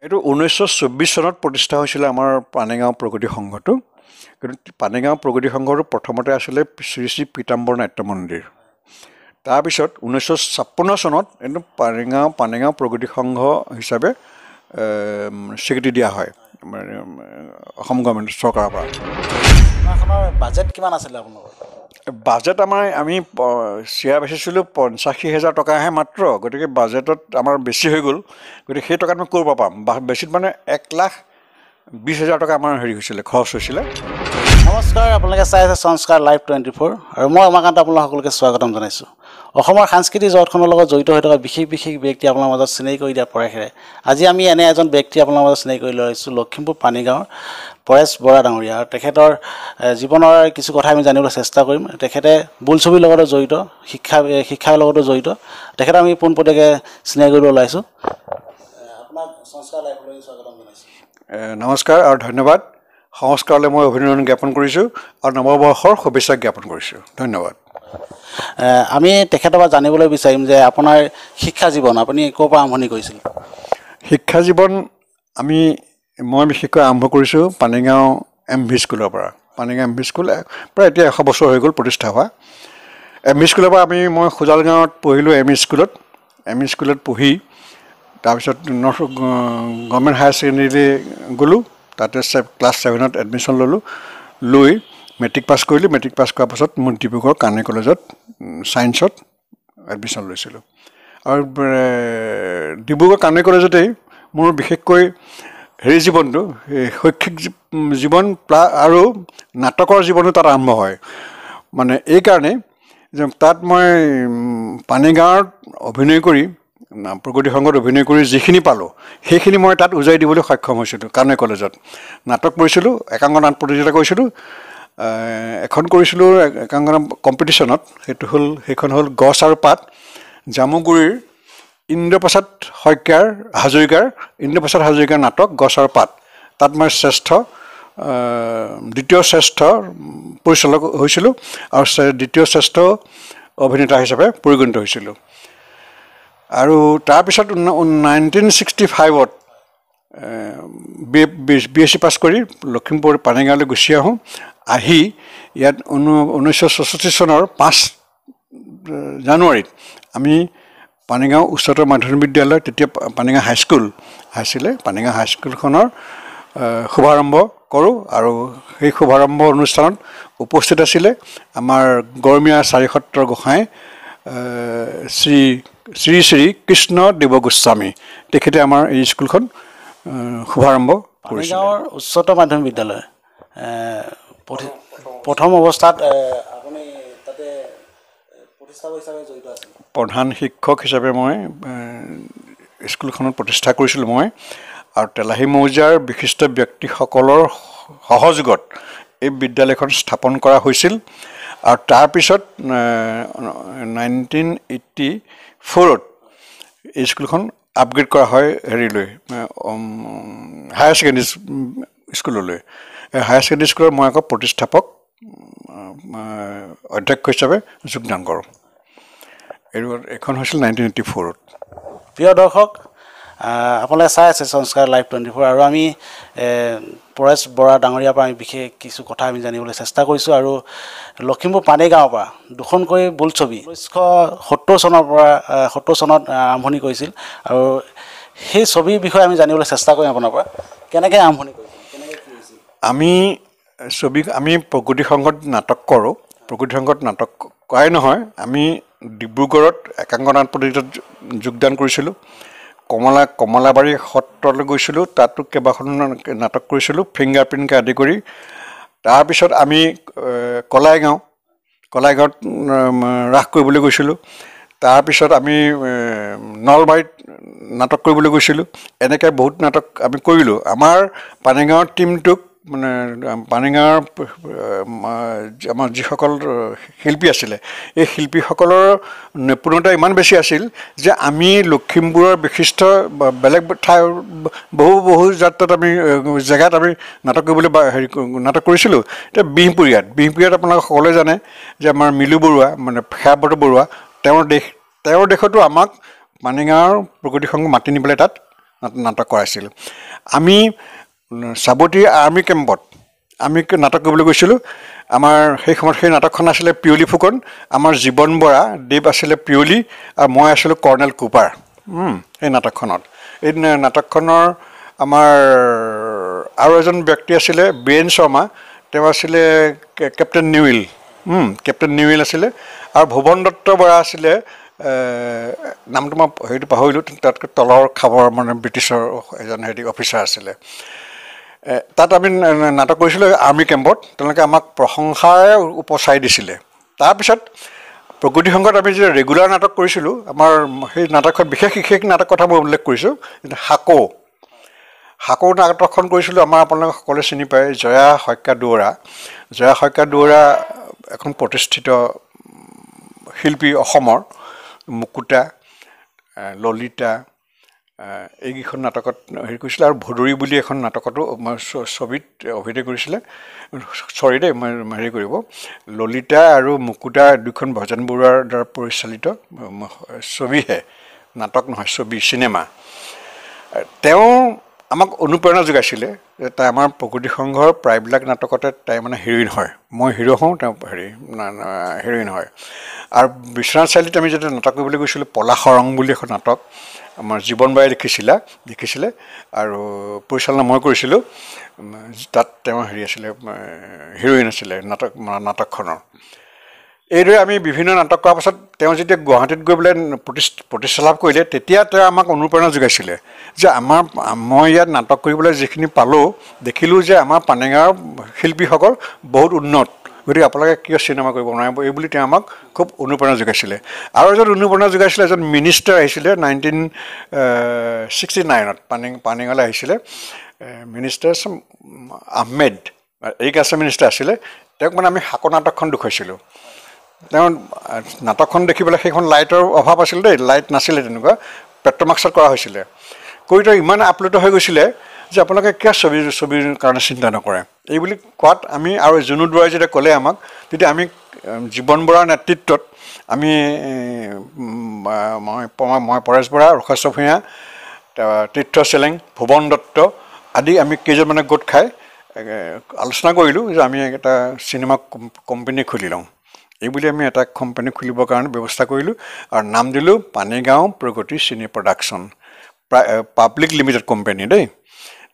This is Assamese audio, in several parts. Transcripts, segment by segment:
এইটো 1924 চনত প্ৰতিষ্ঠা হৈছিল আমাৰ পানেগাঁও প্ৰগতি সংঘটো। কিন্তু পানেগাঁও প্ৰগতি সংঘটো প্ৰথমতে আছিলে শ্ৰী শ্ৰী পীতাম্বৰ নাট্য মন্দিৰ। তাৰপিছত 1956 চনত এইটো পানেগাঁও প্ৰগতি সংঘ হিচাপে স্বীকৃতি দিয়া হয় অসম গভৰ্ণমেণ্ট চৰকাৰৰ পৰা। বাজেট কিমান আছিলে আপোনালোকৰ? বাজেট আমি শ্বেয়াৰ বেচিছিলোঁ 85,000 টকাহে মাত্ৰ। গতিকে বাজেটত আমাৰ বেছি হৈ গ'ল। গতিকে সেই টকাত মই ক'ৰ পৰা পাম? বেছিত মানে 1,20,000 টকা আমাৰ হৈছিলে, খৰচ হৈছিলে। নমস্কাৰ, আপোনালোকে চাই আছে সংস্কাৰ লাইভ 24 আৰু মই উমাকান্ত আপোনালোক সকলোকে স্বাগতম জনাইছোঁ। অসমৰ সাংস্কৃতিক জগতখনৰ লগত জড়িত হৈ থকা বিশেষ ব্যক্তি আপোনালোকৰ মাজত চিনাকি কৰি দিয়াৰ পৰেশেৰে আজি আমি এনে এজন ব্যক্তি আপোনালোকৰ মাজত চিনাকি কৰি লৈ আহিছোঁ, লখিমপুৰ পানীগাঁৱৰ পৰেশ বৰা ডাঙৰীয়া। আৰু তেখেতৰ জীৱনৰ কিছু কথা আমি জানিবলৈ চেষ্টা কৰিম। তেখেতে বোলছবিৰ লগতো জড়িত, শিক্ষাৰ লগতো জড়িত। তেখেতক আমি পোনপটীয়াকৈ চিনাকি কৰিবলৈ ওলাইছোঁ। আপোনাক সংস্কাৰ লাইভলৈ স্বাগতম জনাইছোঁ। নমস্কাৰ আৰু ধন্যবাদ। সংস্কাৰলৈ মই অভিনন্দন জ্ঞাপন কৰিছোঁ আৰু নৱবৰ্ষৰ শুভেচ্ছা জ্ঞাপন কৰিছোঁ। ধন্যবাদ। আমি তেখেতৰ পৰা জানিবলৈ বিচাৰিম যে আপোনাৰ শিক্ষা জীৱন আপুনি ক'ৰ পৰা আৰম্ভণি কৰিছিল? শিক্ষা জীৱন মই বিশেষকৈ আৰম্ভ কৰিছোঁ পানীগাঁও MV স্কুলৰ পৰা। পানীগাঁও MV স্কুল প্ৰায় এতিয়া 100 বছৰ হৈ গ'ল প্ৰতিষ্ঠা হোৱা। MV স্কুলৰ পৰা মই খোজাল গাঁৱত পঢ়িলোঁ। ME স্কুলত পঢ়ি তাৰপিছত নৰ্থ গভৰ্ণমেণ্ট হায়াৰ ছেকেণ্ডেৰীলৈ গ'লোঁ। তাতে ক্লাছ 7ত এডমিশ্যন লৈ মেট্ৰিক পাছ কৰিলোঁ। মেট্ৰিক পাছ কৰাৰ পাছত মই ডিব্ৰুগড় কানৈ কলেজত ছায়েন্সত এডমিশ্যন লৈছিলোঁ। আৰু ডিব্ৰুগড় কানৈ কলেজতেই মোৰ বিশেষকৈ জীৱনটো শৈক্ষিক জীৱন আৰু নাটকৰ জীৱনো তাত আৰম্ভ হয়। মানে এইকাৰণেই যে তাত মই পানীগাঁৱত অভিনয় কৰি প্ৰগতি সংঘত অভিনয় কৰি যিখিনি পালোঁ সেইখিনি মই তাত উজাই দিবলৈ সক্ষম হৈছিলোঁ। কানৈ কলেজত নাটক কৰিছিলোঁ, একাংক নাট প্ৰতিযোগিতা কৰিছিলোঁ। এখন কৰিছিলোঁ একাংক কম্পিটিশ্যনত, সেইখন হ'ল গছ আৰু পাত, জামুগুৰিৰ ইন্দ্ৰপ্ৰসাদ হাজৰিকাৰ নাটক গছ আৰু পাত। তাত মই দ্বিতীয় শ্ৰেষ্ঠ পৰিচালক হৈছিলোঁ আৰু দ্বিতীয় শ্ৰেষ্ঠ অভিনেতা হিচাপে পৰিগণিত হৈছিলোঁ। আৰু তাৰপিছত 1965ত BSc পাছ কৰি লখিমপুৰ পানীগাঁৱলৈ গুচি আহোঁ। আহি ইয়াত 1966 চনৰ 5 জানুৱাৰীত আমি পানীগাঁও উচ্চতৰ মাধ্যমিক বিদ্যালয়, তেতিয়া পানীগাঁও হাইস্কুল আছিলে, পানীগাঁও হাইস্কুলখনৰ শুভাৰম্ভ কৰোঁ। আৰু সেই শুভাৰম্ভ অনুষ্ঠানত উপস্থিত আছিলে আমাৰ গড়মীয়া চাৰিসত্ৰৰ গোসাঁই শ্ৰী শ্ৰী কৃষ্ণদেৱ গোস্বামী। তেখেতে আমাৰ এই স্কুলখন শুভাৰম্ভ কৰিছিল। পানীগাঁৱৰ উচ্চতৰ মাধ্যমিক বিদ্যালয় প্ৰথম অৱস্থাত আপুনি তাতে প্ৰতিষ্ঠাপক হিচাপে জড়িত আছিল? প্ৰধান শিক্ষক হিচাপে মই স্কুলখনত প্ৰতিষ্ঠা কৰিছিলোঁ মই। আৰু তেলাহী মৌজাৰ বিশিষ্ট ব্যক্তিসকলৰ সহযোগত এই বিদ্যালয়খন স্থাপন কৰা হৈছিল। আৰু তাৰপিছত 1984ত এই স্কুলখন আপগ্ৰেড কৰা হয় হায়াৰ ছেকেণ্ডেৰী স্কুললৈ। হায়াৰ ছেকেণ্ডেৰী স্কুলৰ মই আকৌ প্ৰতিষ্ঠাপক অধ্যক্ষ হিচাপে যোগদান কৰোঁ। এইখন হৈছিল 1984ত। প্ৰিয় দৰ্শক, আপোনালোকে চাই আছে সংস্কাৰ লাইভ 24 আৰু আমি পৰেশ বৰা ডাঙৰীয়াৰ পৰা আমি বিশেষ কিছু কথা আমি জানিবলৈ চেষ্টা কৰিছোঁ। আৰু লখিমপুৰ পানীগাঁৱৰ পৰা দুখনকৈ বোলছবি 1970 চনত আৰম্ভণি কৰিছিল। আৰু সেই ছবিৰ বিষয়ে আমি জানিবলৈ চেষ্টা কৰিম আপোনাৰ পৰা। কেনেকৈ আৰম্ভণি কৰিছিল, কেনেকৈ কি হৈছিল? আমি প্ৰগতি সংঘত নাটক কৰোঁ। প্ৰগতি সংঘত নাটক কৰাই নহয়, আমি ডিব্ৰুগড়ত একাংক নাট প্ৰতিযোগিতাত যোগদান কৰিছিলোঁ। কমলাবাৰী সত্ৰলৈ গৈছিলোঁ, তাতো কেইবাখনো নাটক কৰিছিলোঁ, ফিংগাৰ প্ৰিণ্টকে আদি কৰি। তাৰপিছত আমি কলাইগাঁৱত ৰাস কৰিবলৈ গৈছিলোঁ। তাৰপিছত আমি নলবাৰীত নাটক কৰিবলৈ গৈছিলোঁ। এনেকৈ বহুত নাটক আমি কৰিলোঁ। আমাৰ পানীগাঁৱৰ টীমটোক পানীগাঁৱৰ আমাৰ যিসকল শিল্পী আছিলে, এই শিল্পীসকলৰ নিপুণতা ইমান বেছি আছিল যে আমি লখিমপুৰৰ বিশিষ্ট বেলেগ ঠাই বহু জেগাত আমি নাটক কৰিবলৈ নাটক কৰিছিলোঁ। এতিয়া বিহপুৰীয়াত আপোনালোকে সকলোৱে জানে যে আমাৰ মিলু বৰুৱা, সেৱাব্ৰত বৰুৱা, তেওঁৰ দেশতো আমাক পানীগাঁৱৰ প্ৰগতি সংঘ মাতি নি পেলাই তাত নাটক কৰাইছিল আমি সাবতি আৰ্মি কেম্পত আমি নাটক কৰিবলৈ গৈছিলোঁ আমাৰ সেই সময়ত সেই নাটকখন আছিলে পিয়লি ফুকন আমাৰ জীৱন বৰা দেৱ আছিলে পিয়লি আৰু মই আছিলোঁ কৰ্ণেল কুপাৰ সেই নাটকখনত এই নাটকখনৰ আমাৰ আৰু এজন ব্যক্তি আছিলে বীৰেন শৰ্মা তেওঁ আছিলে কেপ্টেইন নিউইল আছিলে আৰু ভুৱন দত্ত বৰা আছিলে নামটো মই হেৰিটো পাহৰিলোঁ তাতকৈ তলৰ খাবৰ মানে ব্ৰিটিছৰ এজন হেৰি অফিচাৰ আছিলে তাত আমি নাটক কৰিছিলোঁ আৰ্মি কেম্পত তেওঁলোকে আমাক প্ৰশংসাৰে উপচাই দিছিলে তাৰপিছত প্ৰগতি সংঘত আমি যে ৰেগুলাৰ নাটক কৰিছিলোঁ আমাৰ সেই নাটকখন বিশেষ নাটক কথা মই উল্লেখ কৰিছোঁ হাকৌ নাটকখন কৰিছিলোঁ আমাৰ আপোনালোকে সকলোৱে চিনি পায় জয়া শইকীয়া দুৱৰা এখন প্ৰতিষ্ঠিত শিল্পী অসমৰ মুকুতা ললিতা এইকেইখন নাটকত হেৰি কৰিছিলে আৰু ভদৰী বুলি এখন নাটকতো ছবিত অভিনয় কৰিছিলে মই হেৰি কৰিব ললিতা আৰু মুকুতা দুখন ভজন বৰুৱাৰ দ্বাৰা পৰিচালিত ছবিহে নাটক নহয় ছবি চিনেমা তেওঁ আমাক অনুপ্ৰেৰণা যোগাইছিলে যে তাই আমাৰ প্ৰগতি সংঘৰ প্ৰায়বিলাক নাটকতে তাই মানে হিৰইন হয় মই হিৰো হওঁ তেওঁ হিৰইন হয় আৰু বিশ্বনাথ চাৰিআলিত আমি যেতিয়া নাটক কৰিবলৈ গৈছিলোঁ পলাশৰ ৰং বুলি এখন নাটক আমাৰ জীৱন বাই দেখিছিলে আৰু পৰিচালনা মই কৰিছিলোঁ তাত তেওঁ হেৰি আছিলে হিৰইন আছিলে নাটকখনৰ এইদৰে আমি বিভিন্ন নাটক কৰাৰ পাছত তেওঁ যেতিয়া গুৱাহাটীত গৈ পেলাই প্ৰতিষ্ঠা লাভ কৰিলে তেতিয়া তেওঁ আমাক অনুপ্ৰেৰণা যোগাইছিলে যে মই ইয়াত নাটক কৰিবলৈ যিখিনি পালোঁ দেখিলোঁ যে আমাৰ পানেগাঁৱৰ শিল্পীসকল বহুত উন্নত গতিকে আপোনালোকে কিয় চিনেমা কৰিব নোৱাৰিব এই বুলি তেওঁ আমাক খুব অনুপ্ৰেৰণা যোগাইছিলে আৰু এজন অনুপ্ৰেৰণা যোগাইছিলে এজন মিনিষ্টাৰ আহিছিলে 1969ত পানেগাঁৱলৈ আহিছিলে মিনিষ্টাৰ আহমেদ এগ্ৰিকালচাৰ মিনিষ্টাৰ আছিলে তেওঁক মানে আমি হাকৌ নাটকখন দেখুৱাইছিলোঁ তেওঁ নাটকখন দেখি পেলাই সেইখন লাইটৰ অভাৱ আছিল দেই লাইট নাছিলে তেনেকুৱা পেট্ৰমাক্সত কৰা হৈছিলে কৰি তেওঁ ইমান আপ্লুত হৈ গৈছিলে যে আপোনালোকে কিয় ছবিৰ কাৰণে চিন্তা নকৰে এই বুলি কোৱাত আমি আৰু জুনু দুৱাৰাই যেতিয়া ক'লে আমাক তেতিয়া আমি জীৱন বৰাৰ নেতৃত্বত আমি মই পৰেশ বৰা ৰসেশ্বৰ ভূঞা তীৰ্থ চেলেং ভুৱন দত্ত আদি আমি কেইজনমানে গোট খাই আলোচনা কৰিলোঁ যে আমি এটা চিনেমা কোম্পানী খুলি লওঁ এইবুলি আমি এটা কোম্পানী খুলিবৰ কাৰণে ব্যৱস্থা কৰিলোঁ আৰু নাম দিলোঁ পানীগাঁও প্ৰগতি চিনে প্ৰডাকশ্যন পাব্লিক লিমিটেড কোম্পানী দেই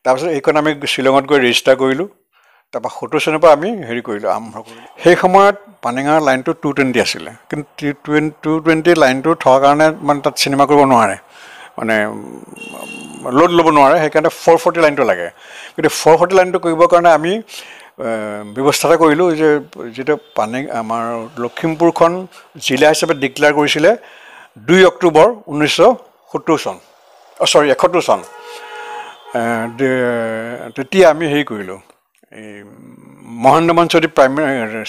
তাৰপিছত এইখন আমি শ্বিলঙত গৈ ৰেজিষ্টাৰ কৰিলোঁ তাৰপৰা 70 চনৰ পৰা আমি হেৰি কৰিলোঁ আৰম্ভ কৰিলোঁ সেই সময়ত পানীগাঁৱৰ লাইনটো 220 আছিলে কিন্তু 220 লাইনটো থকাৰ কাৰণে মানে তাত চিনেমা কৰিব নোৱাৰে মানে লোড ল'ব নোৱাৰে সেইকাৰণে 440 লাইনটো লাগে গতিকে 440 লাইনটো কৰিবৰ কাৰণে আমি ব্যৱস্থা এটা কৰিলোঁ যে যেতিয়া আমাৰ লখিমপুৰখন জিলা হিচাপে ডিক্লেয়াৰ কৰিছিলে 2 অক্টোবৰ 1971 চন তেতিয়া আমি হেৰি কৰিলোঁ এই মহেন্দ্ৰ মোহন চৌধুৰী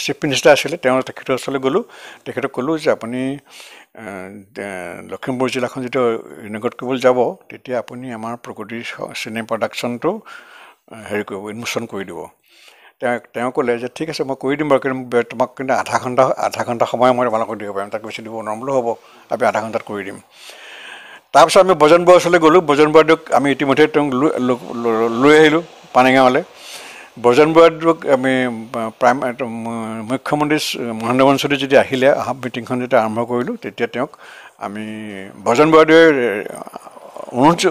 চিফ মিনিষ্টাৰ আছিলে তেওঁ তেখেতৰ ওচৰলৈ গ'লোঁ তেখেতক ক'লোঁ যে আপুনি লখিমপুৰ জিলাখন যেতিয়া ইনগ্ৰেট কৰিবলৈ যাব তেতিয়া আপুনি আমাৰ প্ৰগতি চিনে প্ৰডাকশ্যনটো হেৰি কৰিব ইনমোচন কৰি দিব তেওঁ ক'লে যে ঠিক আছে মই কৰি দিম বাৰু কিন্তু তোমাক কিন্তু আধা ঘণ্টা সময় মই তোমালোকক দিব পাৰিম তাক বেছি দিব নোৱাৰিম বোলো হ'ব আমি আধা ঘণ্টাত কৰি দিম তাৰপিছত আমি বজন বৰুৱাৰ ওচৰলৈ গ'লোঁ বজন বৰুৱাক আমি ইতিমধ্যে তেওঁক লৈ আহিলোঁ পানীগাঁৱলৈ বজন বৰুৱাক আমি মুখ্যমন্ত্ৰী মহেন্দ্ৰ মোহন চৌধুৰী যেতিয়া আহিলে মিটিংখন যেতিয়া আৰম্ভ কৰিলোঁ তেতিয়া তেওঁক আমি বজন বৰুৱাদেৱে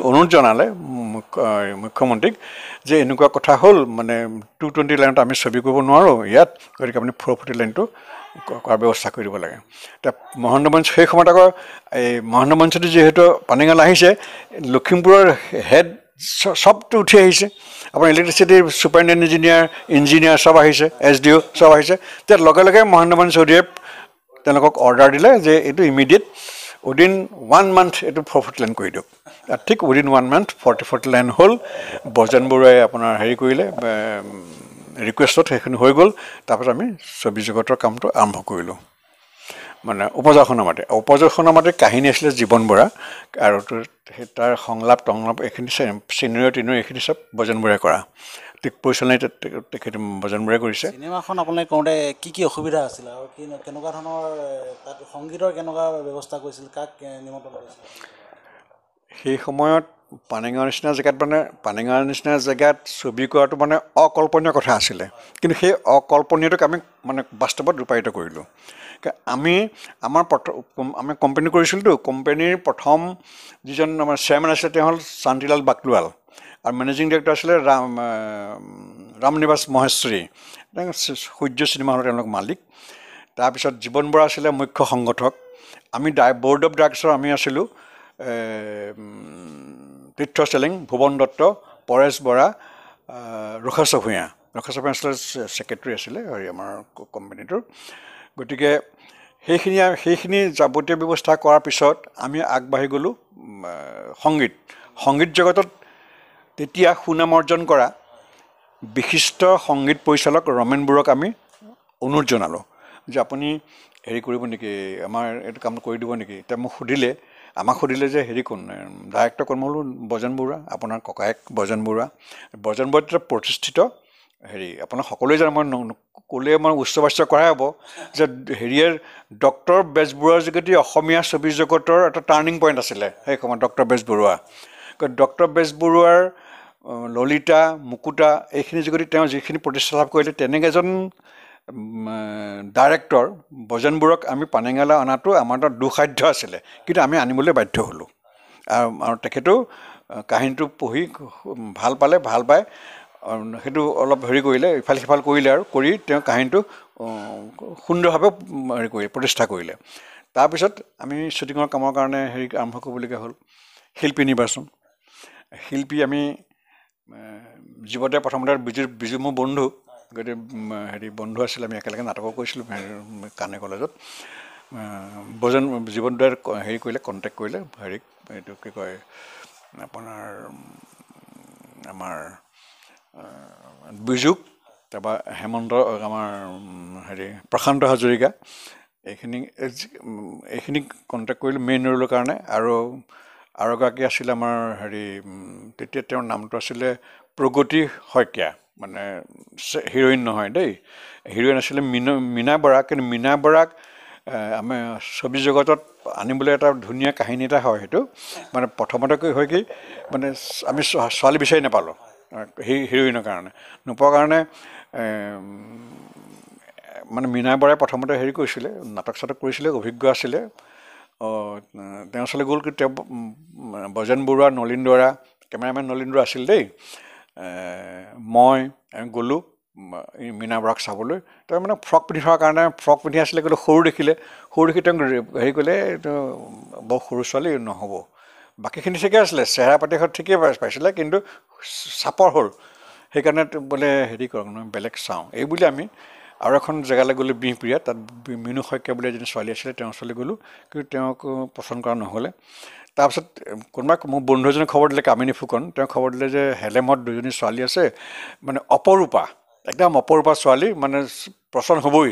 অনুৰোধ জনালে মুখ্যমন্ত্ৰীক যে এনেকুৱা কথা হ'ল মানে 220 লাইনত আমি ছবি কৰিব নোৱাৰোঁ ইয়াত গতিকে আপুনি 440 লাইনটো কৰাৰ ব্যৱস্থা কৰি দিব লাগে এতিয়া মহেন্দ্ৰ মোহন সেই সময়ত আকৌ এই মহেন্দ্ৰ মোহন চৌধুৰী যিহেতু পানীগাঁৱলৈ আহিছে লখিমপুৰৰ হেড চবটো উঠি আহিছে আপোনাৰ ইলেক্ট্ৰিচিটিৰ ছুপাৰিণ্টেণ্ডেণ্ট ইঞ্জিনিয়াৰ চব আহিছে SDO চব আহিছে তেতিয়া লগে লগে মহেন্দ্ৰ মোহন চৌধুৰীয়ে তেওঁলোকক অৰ্ডাৰ দিলে যে এইটো ইমিডিয়েট উইদিন 1 মান্থ এইটো 440 লাইন কৰি দিয়ক ঠিক উইদিন 1 মান্থ 40 লাইন হ'ল বজন বৰুৱাই আপোনাৰ হেৰি কৰিলে ৰিকুৱেষ্টত সেইখিনি হৈ গ'ল তাৰপিছত আমি ছবি জগতৰ কামটো আৰম্ভ কৰিলোঁ মানে উপজাখনৰ মাতে কাহিনী আছিলে জীৱন বৰা আৰু তাৰ সংলাপ এইখিনি চিনেৰিঅ এইখিনি চব বজন বৰাই কৰা পৰিচালনাই তেখেতে বজন বৰাই কৰিছে চিনেমাখন আপোনালোকে কৰোঁতে কি অসুবিধা আছিল আৰু কেনেকুৱা ধৰণৰ তাত সংগীতৰ কেনেকুৱা ব্যৱস্থা কৰিছিল কাক নিমন্ত্ৰণ কৰিছিল সেই সময়ত পানীগাঁৱৰ নিচিনা জেগাত মানে পানীগাঁৱৰ নিচিনা জেগাত ছবি কৰাটো মানে অকল্পনীয় কথা আছিলে কিন্তু সেই অকল্পনীয়টোক আমি মানে বাস্তৱত ৰূপায়িত কৰিলোঁ আমি আমি কোম্পানী কৰিছিলোঁতো কোম্পানীৰ প্ৰথম যিজন আমাৰ চেয়াৰমেন আছিলে তেওঁ হ'ল শান্তিলাল বাকলোৱাল আৰু মেনেজিং ডিৰেক্টৰ আছিলে ৰামনিবাস মহেশ্বৰী সূৰ্য চিনেমা হলৰ তেওঁলোক মালিক তাৰপিছত জীৱন বৰা আছিলে মুখ্য সংগঠক আমি বৰ্ড অফ ডাইৰেক্টৰ আমি আছিলোঁ তীৰ্থ চেলেং ভুৱন দত্ত পৰেশ বৰা ৰুখাচা ভূঞা আছিলে ছেক্ৰেটাৰী আছিলে হেৰি আমাৰ কোম্পানীটোৰ গতিকে সেইখিনি যাৱতীয় ব্যৱস্থা কৰাৰ পিছত আমি আগবাঢ়ি গ'লোঁ সংগীত জগতত তেতিয়া সুনাম অৰ্জন কৰা বিশিষ্ট সংগীত পৰিচালক ৰমেন বৰুৱাক আমি অনুৰোধ জনালোঁ যে আপুনি হেৰি কৰিব নেকি আমাৰ এইটো কাম কৰি দিব নেকি এতিয়া আমাক সুধিলে যে হেৰি কোন ডাইৰেক্টৰ কোন মই বোলো বজন বৰুৱা আপোনাৰ ককায়েক বজন বৰুৱা এটা প্ৰতিষ্ঠিত হেৰি আপোনাক সকলোৱে জানে মই ক'লে মই উচ্চবাচ্য কৰাই হ'ব যে হেৰিয়ে ডক্টৰ বেজবৰুৱাৰ যোগেদি অসমীয়া ছবি জগতৰ এটা টাৰ্ণিং পইণ্ট আছিলে সেই সময়ত ডক্টৰ বেজবৰুৱা ডক্টৰ বেজবৰুৱাৰ ললিতা মুকুতা এইখিনি যোগেদি তেওঁ যিখিনি প্ৰতিষ্ঠা লাভ কৰিলে তেনেকৈ এজন ডাইৰেক্টৰ বজন বৰুৱাক আমি পানীগাঁৱলৈ অনাটো আমাৰ তাত দুঃসাধ্য আছিলে কিন্তু আমি আনিবলৈ বাধ্য হ'লোঁ আৰু তেখেতেও কাহিনীটো পঢ়ি ভাল পাই সেইটো অলপ হেৰি কৰিলে ইফাল সিফাল কৰিলে আৰু কৰি তেওঁ কাহিনীটো সুন্দৰভাৱে হেৰি কৰিলে প্ৰতিষ্ঠা কৰিলে তাৰপিছত আমি শ্বুটিঙৰ কামৰ কাৰণে হেৰি আৰম্ভ কৰিবলগীয়া হ'ল শিল্পী নিৰ্বাচন শিল্পী আমি জীৱতে প্ৰথমতে বিজু মোৰ বন্ধু গতিকে হেৰি বন্ধু আছিলে আমি একেলগে নাটকো কৰিছিলোঁ কানে কলেজত জীৱনদাৰ হেৰি কৰিলে কণ্টেক্ট কৰিলে হেৰিক এইটো কি কয় আপোনাৰ আমাৰ বিজুক তাৰপৰা হেমন্ত আমাৰ হেৰি প্ৰশান্ত হাজৰিকা এইখিনি কণ্টেক্ট কৰিলোঁ মেইন ৰোলৰ কাৰণে আৰু এগৰাকী আছিলে আমাৰ হেৰি তেতিয়া তেওঁৰ নামটো আছিলে প্ৰগতি শইকীয়া মানে হিৰইন নহয় দেই হিৰইন আছিলে মীনা বৰা কিন্তু মীনা বৰাক আমি ছবি জগতত আনিবলৈ এটা ধুনীয়া কাহিনী এটা হয় সেইটো মানে প্ৰথমতে কি হয় কি মানে আমি ছোৱালী বিচাৰি নাপালোঁ হিৰইনৰ কাৰণে নোপোৱাৰ কাৰণে মানে মীনা বৰাই প্ৰথমতে হেৰি কৰিছিলে নাটক চাটক কৰিছিলে অভিজ্ঞ আছিলে তেওঁ ওচৰলৈ গ'ল কিন্তু তেওঁ বজন বৰুৱা নলিন দুৱৰা কেমেৰামেন নলিন দুৱৰা আছিল দেই মই গ'লোঁ মীনা বৰাক চাবলৈ তেওঁ মানে ফ্ৰক পিন্ধি থকাৰ কাৰণে ফ্ৰক পিন্ধি আছিলে কিন্তু সৰু দেখি তেওঁক হেৰি কৰিলে এইটো বৰ সৰু ছোৱালী নহ'ব বাকীখিনি ঠিকে আছিলে চেহেৰা পাতিখন ঠিকেই পাইছিলে কিন্তু চাপৰ হ'ল সেইকাৰণে বোলে হেৰি কৰক নহয় বেলেগ চাওঁ এই বুলি আমি আৰু এখন জেগালৈ গ'লোঁ বিহপুৰীয়া তাত মিনু শইকীয়া বুলি এজনী ছোৱালী আছিলে তেওঁৰ ওচৰলৈ গ'লোঁ কিন্তু তেওঁক পচন্দ কৰা নহ'লে তাৰপিছত কোনোবা মোৰ বন্ধু এজনে খবৰ দিলে কামিনী ফুকন তেওঁ খবৰ দিলে যে হেলেমত দুজনী ছোৱালী আছে মানে অপৰূপা একদম অপৰূপা ছোৱালী মানে পচন্দ হ'বই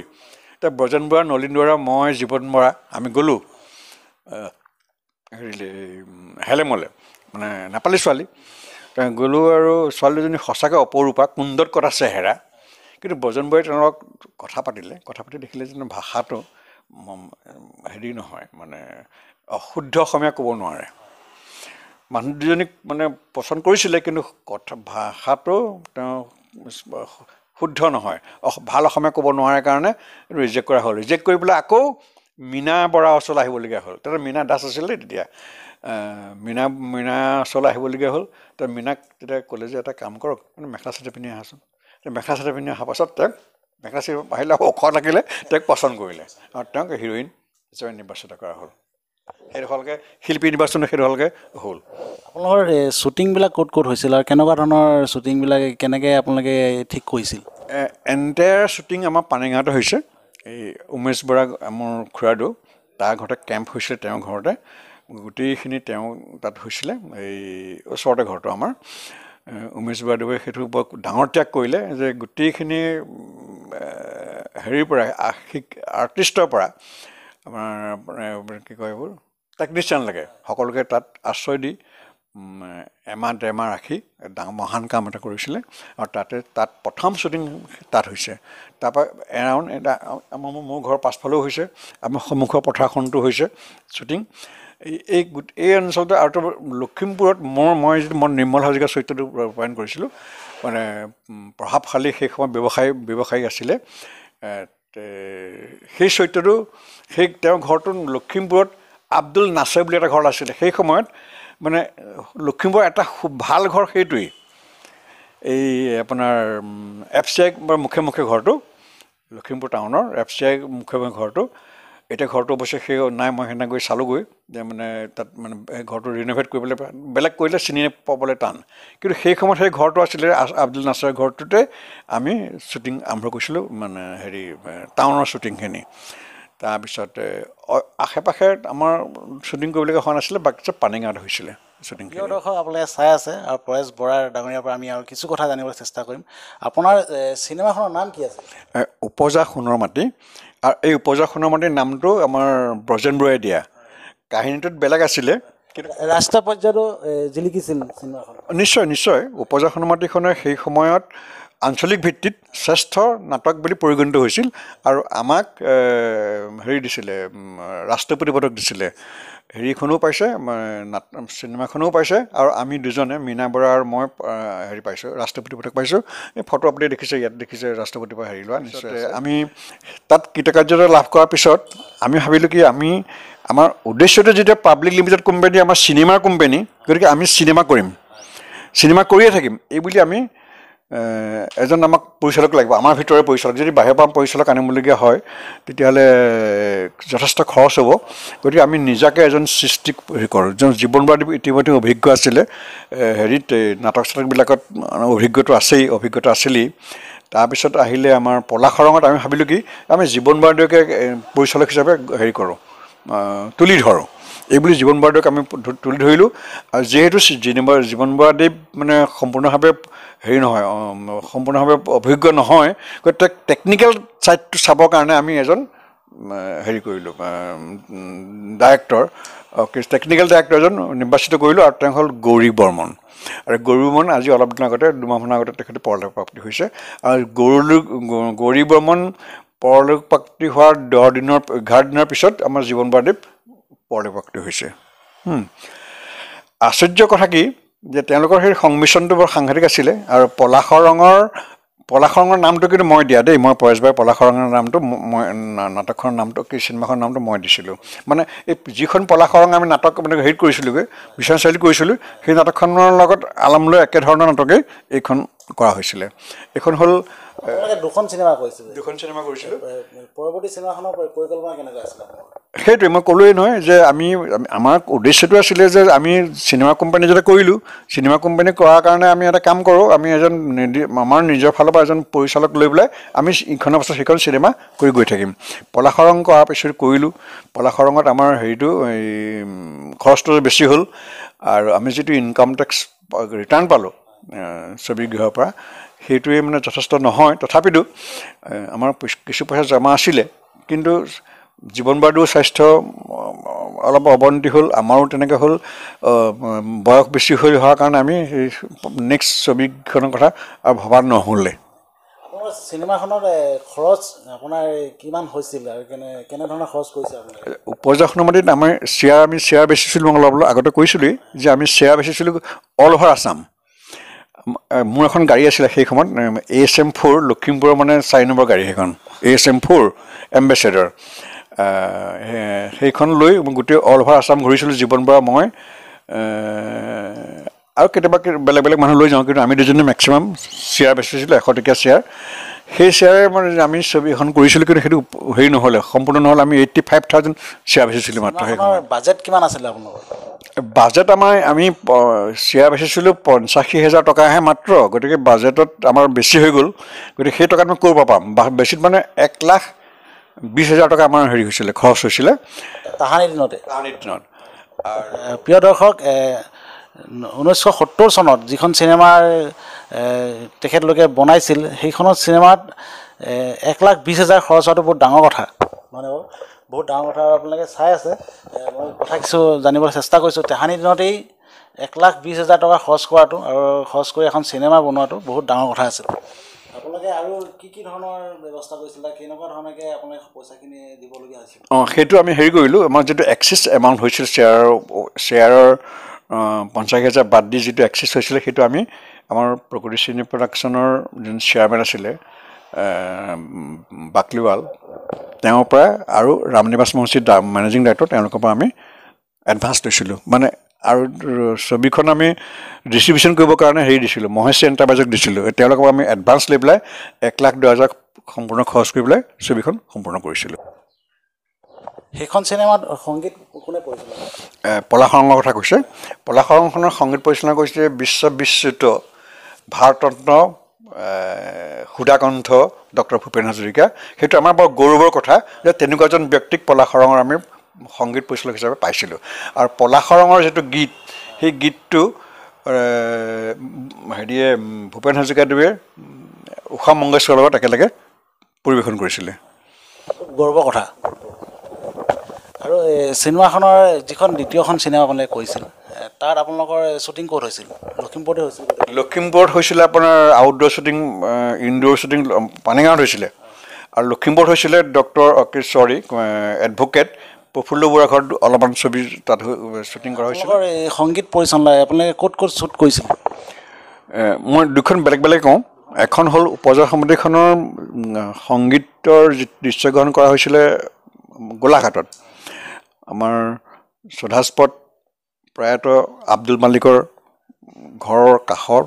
এতিয়া ব্ৰজন বৰা নলিন দুৱৰা মই জীৱন বৰা আমি গ'লোঁ হেৰিলে হেলেমলৈ মানে নেপালী ছোৱালী গ'লোঁ আৰু ছোৱালী দুজনী সঁচাকৈ অপৰূপা কুণ্ডত কটা চেহেৰা কিন্তু ব্ৰজন বৰাই তেওঁলোকক কথা পাতি দেখিলে যে ভাষাটো হেৰি নহয় মানে অশুদ্ধ অসমীয়া ক'ব নোৱাৰে মানুহ দুজনীক মানে পচন্দ কৰিছিলে কিন্তু ভাষাটো তেওঁ শুদ্ধ নহয় ভাল অসমীয়া ক'ব নোৱাৰে কাৰণে ৰিজেক্ট কৰা হ'ল ৰিজেক্ট কৰি পেলাই আকৌ মীনা বৰা ওচৰলৈ আহিবলগীয়া হ'ল তেতিয়া মীনা দাস আছিলে তেতিয়া মীনা ওচৰলৈ আহিবলগীয়া হ'ল তো মীনাক তেতিয়া ক'লে যে এটা কাম কৰক মানে মেখেলা চাদৰ পিন্ধি আহাচোন মেখেলা চাদৰ পিন্ধি অহাৰ পাছত তেওঁক মেখেলা চাদৰ আহিলে ওখ থাকিলে তেওঁক পচন্দ কৰিলে আৰু তেওঁক হিৰইন হিচাপে নিৰ্বাচিত কৰা হ'ল সেইটো হ'লগৈ শিল্পী নিৰ্বাচন সেইটো হ'লগৈ হ'ল আপোনালোকৰ শ্বুটিংবিলাক ক'ত হৈছিল আৰু কেনেকুৱা ধৰণৰ শ্বুটিংবিলাক কেনেকৈ আপোনালোকে ঠিক কৰিছিল এণ্টায়াৰ শ্বুটিং আমাৰ পানীগাঁৱতে হৈছে এই উমেশ বৰা মোৰ খুৰাদেউ তাৰ ঘৰতে কেম্প হৈছিলে তেওঁৰ ঘৰতে গোটেইখিনি তেওঁ তাত হৈছিলে এই ওচৰতে ঘৰটো আমাৰ উমেশ বৰাদেৱে সেইটো বৰ ডাঙৰ ত্যাগ কৰিলে যে গোটেইখিনি হেৰিৰ পৰা আৰ্টিষ্টৰ পৰা আমাৰ কি কয় এইবোৰ টেকনিচিয়ানলৈকে সকলোকে তাত আশ্ৰয় দি এমাহ ডেৰমাহ ৰাখি ডাঙৰ মহান কাম এটা কৰিছিলে আৰু তাত প্ৰথম শ্বুটিং তাত হৈছে তাৰপৰা এৰাউণ্ড মোৰ ঘৰৰ পাছফালেও হৈছে আমাৰ সন্মুখৰ পথাৰখনতো হৈছে শ্বুটিং এই অঞ্চলটো আৰু লখিমপুৰত মই নিৰ্মল হাজৰিকা চৰিত্ৰটো ৰূপায়ণ কৰিছিলোঁ মানে প্ৰভাৱশালী সেই সময়ত ব্যৱসায়ী আছিলে সেই চৰিত্ৰটো তেওঁৰ ঘৰটো লখিমপুৰত আব্দুল নাছৰ বুলি এটা ঘৰ আছিলে সেই সময়ত মানে লখিমপুৰৰ এটা খুব ভাল ঘৰ সেইটোৱেই এই আপোনাৰ FCI মুখে ঘৰটো লখিমপুৰ টাউনৰ FCI মুখে ঘৰটো এতিয়া ঘৰটো অৱশ্যে সেই নাই মই সেইদিনা গৈ চালোঁগৈ যে মানে তাত মানে ঘৰটো ৰিন'ভেট কৰিবলৈ বেলেগ কৰিলে চিনি পাবলৈ টান কিন্তু সেই সময়ত সেই ঘৰটো আছিলে আব্দুল নাছৰ ঘৰটোতে আমি শ্বুটিং আৰম্ভ কৰিছিলোঁ মানে টাউনৰ শ্বুটিংখিনি তাৰপিছত আশে পাশে আমাৰ শ্বুটিং কৰিবলগীয়া হোৱা নাছিলে বাকী চব পানীগাঁৱত হৈছিলে শ্বুটিং। প্ৰিয় দৰ্শক আপোনালোকে চাই আছে আৰু পৰেশ বৰা ডাঙৰীয়াৰ পৰা আমি আৰু কিছু কথা জানিবলৈ চেষ্টা কৰিম। আপোনাৰ চিনেমাখনৰ নাম কি আছে? উপজা সোণৰ মাটি আৰু এই উপজা সোণৰ মাটিৰ নামটো আমাৰ ব্ৰজেন বৰুৱাই দিয়া কাহিনীটোত বেলেগ আছিলে কিন্তু ৰাষ্ট্ৰীয় পৰ্যায়তো জিলিকিছিল চিনেমাখন। নিশ্চয় উপজা সোণৰ মাটিখনে সেই সময়ত আঞ্চলিক ভিত্তিত শ্ৰেষ্ঠ নাটক বুলি পৰিগণিত হৈছিল আৰু আমাক দিছিলে ৰাষ্ট্ৰপতি পদক দিছিলে হেৰিখনো পাইছে চিনেমাখনো পাইছে আৰু আমি দুজনে মীনা বৰা আৰু মই পাইছোঁ ৰাষ্ট্ৰপতি পদক পাইছোঁ এই ফটো আপুনি দেখিছে ইয়াত দেখিছে ৰাষ্ট্ৰপতিৰ পৰা লোৱা নিশ্চয় আমি তাত কৃতকাৰ্যতা লাভ কৰাৰ পিছত আমি ভাবিলোঁ কি আমাৰ উদ্দেশ্যটো যেতিয়া পাব্লিক লিমিটেড কোম্পানী আমাৰ চিনেমাৰ কোম্পানী গতিকে আমি চিনেমা কৰিয়ে থাকিম এই বুলি আমি এজন আমাক পৰিচালক লাগিব আমাৰ ভিতৰে পৰিচালক যদি বাহিৰৰ পৰা পৰিচালক আনিবলগীয়া হয় তেতিয়াহ'লে যথেষ্ট খৰচ হ'ব গতিকে আমি নিজাকৈ এজন সৃষ্টি কৰোঁ যোন জীৱন বৰা ইতিমধ্যে অভিজ্ঞ আছিলে নাটক চাটকবিলাকত অভিজ্ঞতা আছিলেই তাৰপিছত আহিলে আমাৰ পলাশৰঙত আমি ভাবিলোঁ কি আমি জীৱন বৰাদেৱকে পৰিচালক হিচাপে তুলি ধৰোঁ এইবুলি জীৱন বৰাদেৱক আমি তুলি ধৰিলোঁ আৰু যিহেতু জীৱন বৰাদেৱ মানে সম্পূৰ্ণভাৱে সম্পূৰ্ণভাৱে অভিজ্ঞ নহয় গতিকে টেকনিকেল ছাইডটো চাবৰ কাৰণে আমি এজন কৰিলোঁ টেকনিকেল ডাইৰেক্টৰ এজন নিৰ্বাচিত কৰিলোঁ আৰু তেওঁ হ'ল গৌৰী বৰ্মন আৰু গৌৰী বৰ্মন আজি অলপ দিনৰ আগতে দুমাহমানৰ আগতে তেখেতে পৰলোকপ্ৰাপ্তি হৈছে আৰু গৌৰী বৰ্মন পৰলোকপ্ৰাপ্তি হোৱাৰ 11 দিনৰ পিছত আমাৰ জীৱন বৰাদেৱ পৰলোকপ্ৰাপ্তি হৈছে। আশ্চৰ্য কথা কি যে তেওঁলোকৰ সেই সংমিশ্ৰণটো বৰ সাংঘাতিক আছিলে আৰু পলাশৰঙৰ নামটো কিন্তু মই দিয়া দেই মই পৰেশ বাই পলাশৰঙৰ নামটো মই নাটকখনৰ নামটো চিনেমাখনৰ নামটো মই দিছিলোঁ মানে এই যিখন পলাশৰং আমি নাটক মানে কৰিছিলোঁগৈ বিশ্বনাথ কৰিছিলোঁ সেই নাটকখনৰ লগত আলম লৈ একেধৰণৰ নাটকেই এইখন কৰা হৈছিলে। এইখন হ'ল দুখন চিনেমা কৰিছিলোঁ। পৰৱৰ্তী চিনেমাখনৰ পৰিকল্পনা কেনেকৈ আছিলে? সেইটোৱে মই ক'লোৱেই নহয় যে আমাৰ উদ্দেশ্যটো আছিলে যে আমি চিনেমা কোম্পানী যেতিয়া কৰিলোঁ চিনেমা কোম্পানী কৰাৰ কাৰণে আমি এটা কাম কৰোঁ আমি আমাৰ নিজৰ ফালৰ পৰা এজন পৰিচালক লৈ পেলাই আমি ইখনৰ পাছত সেইখন চিনেমা কৰি গৈ থাকিম। পলাশৰং কৰাৰ পিছত কৰিলোঁ পলাশৰঙত আমাৰ খৰচটো বেছি হ'ল আৰু আমি যিটো ইনকাম টেক্স ৰিটাৰ্ণ পালোঁ ছবিগৃহৰ পৰা সেইটোৱে মানে যথেষ্ট নহয় তথাপিতো আমাৰ কিছু পইচা জমা আছিলে কিন্তু জীৱন বৰাদেৱৰ স্বাস্থ্য অলপ অৱনতি হ'ল আমাৰো তেনেকৈ হ'ল বয়স বেছি হৈ হোৱাৰ কাৰণে আমি নেক্সট ছবিখনৰ কথা আৰু ভবা নহ'লে। চিনেমাখনত খৰচ আপোনাৰ কিমান হৈছিল আৰু কেনেধৰণৰ খৰচ কৰিছে আপোনালোকে? উপজা সোণৰ মাটিত আমি শ্বেয়াৰ বেচিছিলোঁ মই অলপ আগতে কৈছিলোঁৱেই যে আমি শ্বেয়াৰ বেচিছিলোঁ অল অভাৰ আছাম। মোৰ এখন গাড়ী আছিলে সেই সময়ত ASM4 লখিমপুৰৰ মানে 4 নম্বৰ গাড়ী সেইখন ASM4 এম্বেচেডৰ সেইখন লৈ গোটেই অল অভাৰ আছাম ঘূৰিছিলোঁ জীৱন বৰা মই আৰু কেতিয়াবা বেলেগ মানুহ লৈ যাওঁ কিন্তু আমি দুজনে মেক্সিমাম শ্বেয়াৰ বেচিছিলোঁ 100 টকীয়া শ্বেয়াৰ সেই শ্বেয়াৰে মানে আমি ছবি এখন কৰিছিলোঁ কিন্তু সেইটো নহ'লে সম্পূৰ্ণ নহ'লে আমি 85,000 শ্বেয়াৰ বেচিছিলোঁ মাত্ৰ। সেইখনৰ বাজেট কিমান আছিলে আপোনালোকৰ? বাজেট আমি শ্বেয়াৰ বেচিছিলোঁ 85,000 টকাহে মাত্ৰ গতিকে বাজেটত আমাৰ বেছি হৈ গ'ল গতিকে সেই টকাত মই ক'ৰ পৰা পাম বেছিত মানে 1,20,000 টকা আমাৰ হৈছিলে খৰচ হৈছিলে তাহানিৰ দিনত। প্ৰিয় দৰ্শক 1970 চনত যিখন চিনেমাৰ তেখেতলোকে বনাইছিল সেইখনৰ চিনেমাত 1,20,000 খৰচ হোৱাটো বহুত ডাঙৰ কথা মানে বহুত ডাঙৰ কথা আপোনালোকে চাই আছে মই কথা কিছু জানিবলৈ চেষ্টা কৰিছোঁ তাহানিৰ দিনতেই 1,20,000 টকা খৰচ কৰাটো আৰু খৰচ কৰি এখন চিনেমা বনোৱাটো বহুত ডাঙৰ কথা আছিল। আপোনালোকে আৰু কি ধৰণৰ ব্যৱস্থা কৰিছিল কেনেকুৱা ধৰণে আপোনাক পইচাখিনি দিবলগীয়া হৈছিল সেইটো আমি হেৰি কৰিলোঁ আমাৰ যিটো এক্সিছ এমাউণ্ট হৈছিল শ্বেয়াৰৰ 50,000 বাদ দি যিটো এক্সিছ হৈছিলে সেইটো আমি আমাৰ প্ৰকৃতি চিনি প্ৰডাকশ্যনৰ যোন চেয়াৰমেন আছিলে বাকলিৱাল তেওঁৰ পৰা আৰু ৰামনিবাস মহচিদ মেনেজিং ডাইৰেক্টৰ তেওঁলোকৰ পৰা আমি এডভান্স লৈছিলোঁ মানে আৰু ছবিখন আমি ডিষ্ট্ৰিবিউশ্যন কৰিবৰ কাৰণে হেৰি দিছিলোঁ মহেশ এণ্টাৰপ্ৰাইজক দিছিলোঁ তেওঁলোকৰ পৰা আমি এডভান্স লৈ পেলাই 1,10,000 সম্পূৰ্ণ খৰচ কৰি পেলাই ছবিখন সম্পূৰ্ণ কৰিছিলোঁ সেইখন চিনেমাত সংগীত কোনে পৰিচালনা পলাশৰঙৰ কথা কৈছে পলাশৰঙখনৰ সংগীত পৰিচালনা কৰিছিলে বিশ্ববিশ্ৰুত ভাৰতৰত্ন সুধাকণ্ঠ ডক্টৰ ভূপেন হাজৰিকা সেইটো আমাৰ বৰ গৌৰৱৰ কথা যে তেনেকুৱা এজন ব্যক্তিক পলাশৰঙৰ আমি সংগীত পৰিচালক হিচাপে পাইছিলোঁ আৰু পলাশৰঙৰ যিটো গীত সেই গীতটো হেৰিয়ে ভূপেন হাজৰিকাদেৱে উষা মংগেশকাৰৰ লগত একেলগে পৰিৱেশন কৰিছিলে গৌৰৱৰ কথা আৰু চিনেমাখনৰ যিখন দ্বিতীয়খন চিনেমা আপোনালোকে কৈছিল তাত আপোনালোকৰ শ্বুটিং ক'ত হৈছিল লখিমপুৰতে হৈছিল লখিমপুৰত হৈছিলে আপোনাৰ আউটড'ৰ শ্বুটিং ইনড'ৰ শ্বুটিং পানীগাঁৱত হৈছিলে আৰু লখিমপুৰত হৈছিলে এডভোকেট প্ৰফুল্ল বৰুৱাৰ ঘৰত অলপমান ছবি তাত শ্বুটিং কৰা হৈছিল সংগীত পৰিচালনা আপোনালোকে ক'ত শ্বুট কৰিছিল মই দুখন বেলেগ বেলেগ কওঁ এখন হ'ল উপজাৰ সমিতিখনৰ সংগীতৰ দৃশ্যগ্ৰহণ কৰা হৈছিলে গোলাঘাটত আমাৰ সুধাস্পদ প্ৰয়াত আব্দুল মালিকৰ ঘৰৰ কাষৰ